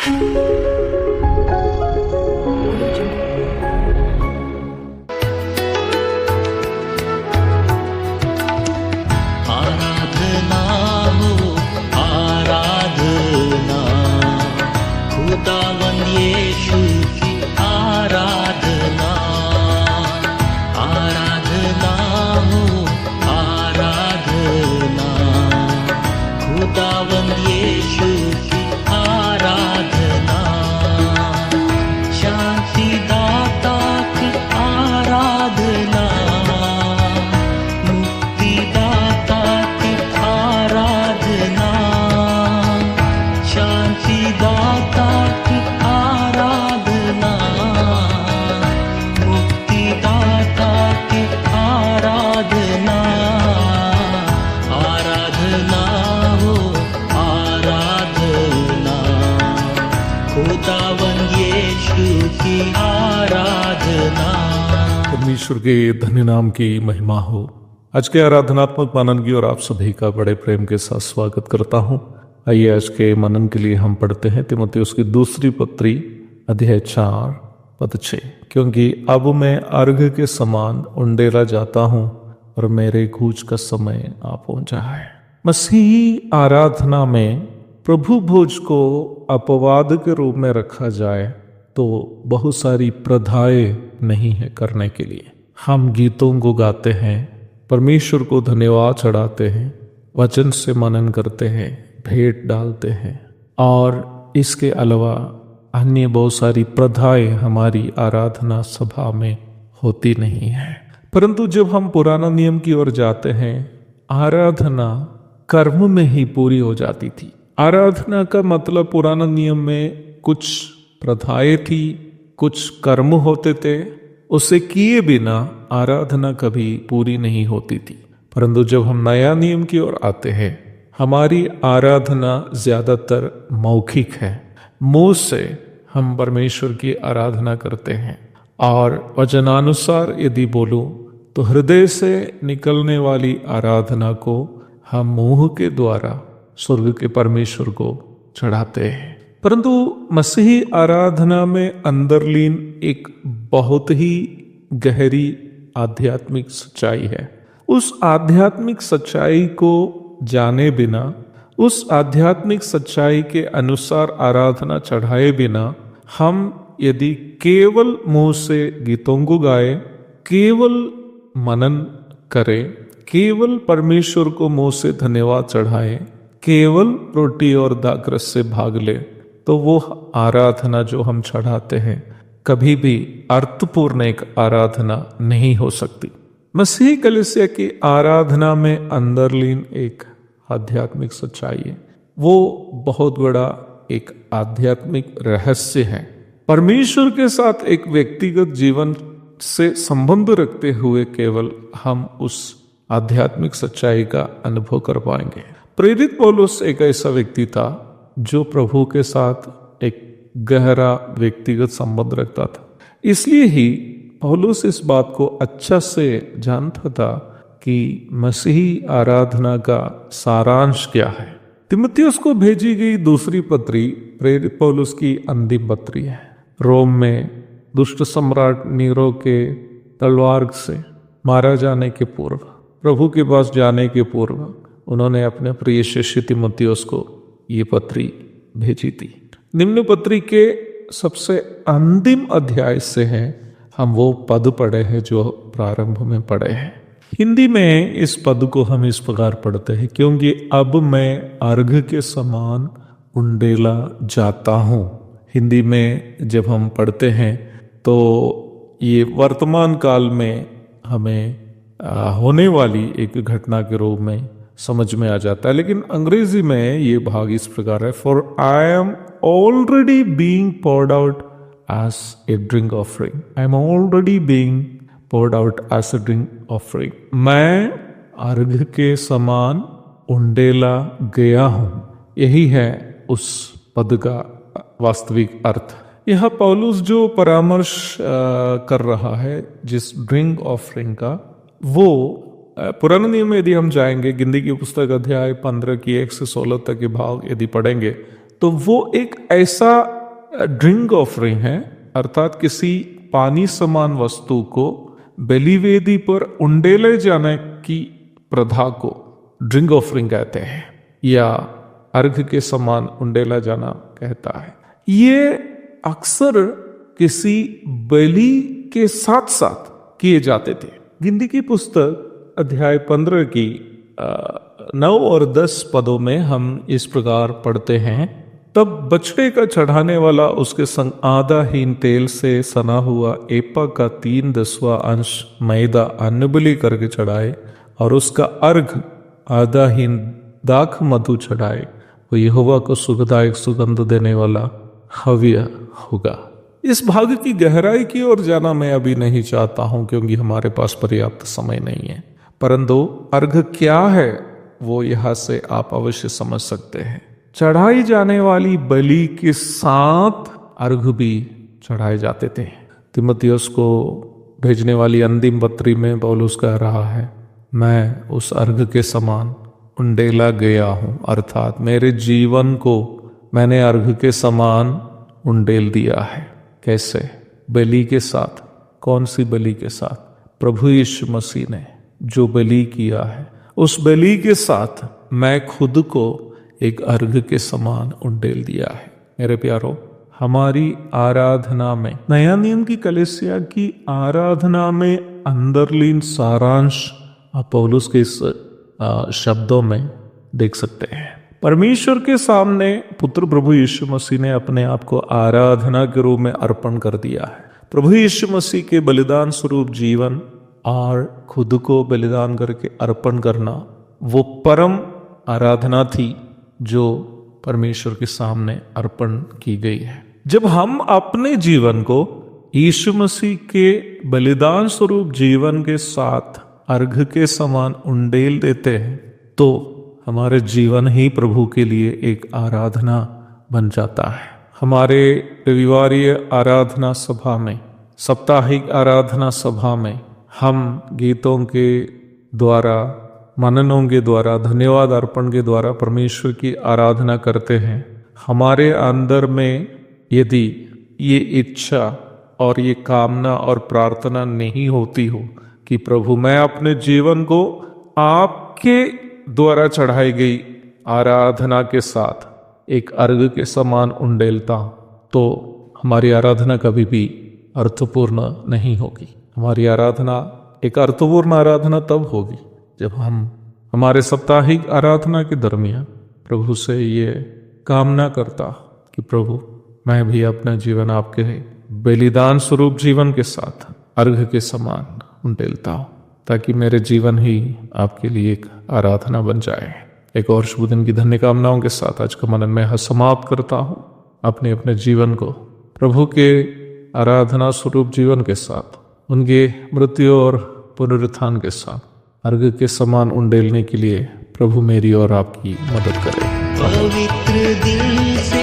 आराधना हो आराधना, खुदावंद यीशु की आराधना। आराधना हो आराधना, खुदावंद यीशु की आराधना। शांतिदाता की आराधना, मुक्तिदाता की आराधना। शांतिदाता की आराधना, मुक्तिदाता की आराधना। आराधना हो आराधना, खुदावंद यीशु की आराधना। परमेश्वर के धन्य नाम की महिमा हो। आज के आराधनात्मक मनन की और आप सभी का बड़े प्रेम के साथ स्वागत करता हूं। आइए आज के मनन के लिए हम पढ़ते हैं तीमुथियुस की दूसरी पत्री अध्याय 4 पद 6। क्योंकि अब मैं अर्घ के समान उंडेला जाता हूं और मेरे कूच का समय आ पहुंचा है। मसीही आराधना में प्रभु भोज को अपवाद के रूप में रखा जाए तो बहुत सारी प्रथाएं नहीं है करने के लिए। हम गीतों को गाते हैं, परमेश्वर को धन्यवाद चढ़ाते हैं, वचन से मनन करते हैं, भेंट डालते हैं, और इसके अलावा अन्य बहुत सारी प्रथाएं हमारी आराधना सभा में होती नहीं है। परंतु जब हम पुराना नियम की ओर जाते हैं, आराधना कर्म में ही पूरी हो जाती थी। आराधना का मतलब पुराना नियम में कुछ प्रथाएं थी, कुछ कर्म होते थे, उसे किए बिना आराधना कभी पूरी नहीं होती थी। परंतु जब हम नया नियम की ओर आते हैं, हमारी आराधना ज्यादातर मौखिक है। मुंह से हम परमेश्वर की आराधना करते हैं, और वचनानुसार यदि बोलूं तो हृदय से निकलने वाली आराधना को हम मुंह के द्वारा स्वर्ग के परमेश्वर को चढ़ाते हैं। परंतु मसीही आराधना में अंतर्लीन एक बहुत ही गहरी आध्यात्मिक सच्चाई है। उस आध्यात्मिक सच्चाई को जाने बिना, उस आध्यात्मिक सच्चाई के अनुसार आराधना चढ़ाए बिना, हम यदि केवल मुंह से गीतों को गाए, केवल मनन करें, केवल परमेश्वर को मुंह से धन्यवाद चढ़ाए, केवल रोटी और दाखरस से भाग ले, तो वो आराधना जो हम चढ़ाते हैं कभी भी अर्थपूर्ण एक आराधना नहीं हो सकती। मसीही कलीसिया की आराधना में अंतर्लीन एक आध्यात्मिक सच्चाई है। वो बहुत बड़ा एक आध्यात्मिक रहस्य है। परमेश्वर के साथ एक व्यक्तिगत जीवन से संबंध रखते हुए केवल हम उस आध्यात्मिक सच्चाई का अनुभव कर पाएंगे। प्रेरित पौलुस एक ऐसा व्यक्ति था जो प्रभु के साथ एक गहरा व्यक्तिगत संबंध रखता था। इसलिए ही पौलुस इस बात को अच्छा से जानता था कि मसीही आराधना का सारांश क्या है। तीमुथियुस को भेजी गई दूसरी पत्री प्रेरित पौलुस की अंतिम पत्री है। रोम में दुष्ट सम्राट नीरो के तलवार से मारा जाने के पूर्व, प्रभु के पास जाने के पूर्व, उन्होंने अपने प्रिय शिष्य तीमुथियुस को ये पत्री भेजी थी। निम्न पत्री के सबसे अंतिम अध्याय से है हम वो पद पढ़े हैं जो प्रारंभ में पढ़े हैं। हिंदी में इस पद को हम इस प्रकार पढ़ते हैं, क्योंकि अब मैं अर्घ के समान उंडेला जाता हूँ। हिंदी में जब हम पढ़ते हैं तो ये वर्तमान काल में हमें होने वाली एक घटना के रूप में समझ में आ जाता है, लेकिन अंग्रेजी में ये भाग इस प्रकार है, for I am already being poured out as a drink offering. I am already being poured out as a drink offering. मैं अर्घ के समान उंडेला गया हूं। यही है उस पद का वास्तविक अर्थ। यह पौलुस जो परामर्श कर रहा है जिस ड्रिंक ऑफरिंग का, वो पुराने नियम में यदि हम जाएंगे, गिनती की पुस्तक अध्याय 15 की 1 से 16 तक के भाग यदि पढ़ेंगे तो वो एक ऐसा ड्रिंक ऑफरिंग है, अर्थात किसी पानी समान वस्तु को बलिवेदी पर उंडेले जाने की प्रथा को ड्रिंक ऑफरिंग कहते हैं, या अर्घ के समान उंडेला जाना कहता है। ये अक्सर किसी बलि के साथ साथ किए जाते थे। गिनती की पुस्तक अध्याय 15 की 9 और 10 पदों में हम इस प्रकार पढ़ते हैं, तब बछड़े का चढ़ाने वाला उसके संग आधा हीन तेल से सना हुआ एपा का 3/10 अंश मैदा अन्नबलि करके चढ़ाए, और उसका अर्घ आधा हीन दाख मधु चढ़ाए, वो यहोवा को सुखदायक सुगंध देने वाला हव्य होगा। इस भाग की गहराई की ओर जाना मैं अभी नहीं चाहता हूं, क्योंकि हमारे पास पर्याप्त समय नहीं है, परंतु अर्घ क्या है वो यहां से आप अवश्य समझ सकते हैं। चढ़ाई जाने वाली बलि के साथ अर्घ भी चढ़ाए जाते थे। तीमुथियुस को भेजने वाली अंतिम पत्री में पौलुस कह रहा है, मैं उस अर्घ के समान उंडेला गया हूं, अर्थात मेरे जीवन को मैंने अर्घ के समान उंडेल दिया है। कैसे? बलि के साथ। कौन सी बलि के साथ? प्रभु यीशु मसीह ने जो बलि किया है, उस बलि के साथ मैं खुद को एक अर्घ के समान उंडेल दिया है। मेरे प्यारो, हमारी आराधना में, नया नियम की कलीसिया की आराधना में अंतर्लीन सारांश आप पौलुस के इस शब्दों में देख सकते हैं। परमेश्वर के सामने पुत्र प्रभु यीशु मसीह ने अपने आप को आराधना के रूप में अर्पण कर दिया है। प्रभु यीशु मसीह के बलिदान स्वरूप जीवन और खुद को बलिदान करके अर्पण करना, वो परम आराधना थी जो परमेश्वर के सामने अर्पण की गई है। जब हम अपने जीवन को यीशु मसीह के बलिदान स्वरूप जीवन के साथ अर्घ के समान उंडेल देते हैं, तो हमारे जीवन ही प्रभु के लिए एक आराधना बन जाता है। हमारे रविवारीय आराधना सभा में, साप्ताहिक आराधना सभा में हम गीतों के द्वारा, मननों के द्वारा, धन्यवाद अर्पण के द्वारा परमेश्वर की आराधना करते हैं। हमारे अंदर में यदि ये इच्छा और ये कामना और प्रार्थना नहीं होती हो कि प्रभु मैं अपने जीवन को आपके द्वारा चढ़ाई गई आराधना के साथ एक अर्घ के समान उंडेलता, तो हमारी आराधना कभी भी अर्थपूर्ण नहीं होगी। हमारी आराधना एक अर्थपूर्ण आराधना तब होगी जब हम हमारे साप्ताहिक आराधना के दरमियान प्रभु से ये कामना करता कि प्रभु मैं भी अपना जीवन आपके बलिदान स्वरूप जीवन के साथ अर्घ के समान उंडेलता हूं, ताकि मेरे जीवन ही आपके लिए एक आराधना बन जाए। एक और शुभ दिन की धन्य कामनाओं के साथ आज का मनन मैं समाप्त करता हूं। अपने अपने जीवन को प्रभु के आराधना स्वरूप जीवन के साथ, उनके मृत्यु और पुनरुत्थान के साथ अर्घ के समान उंडेलने के लिए प्रभु मेरी और आपकी मदद करे। पवित्र दिल से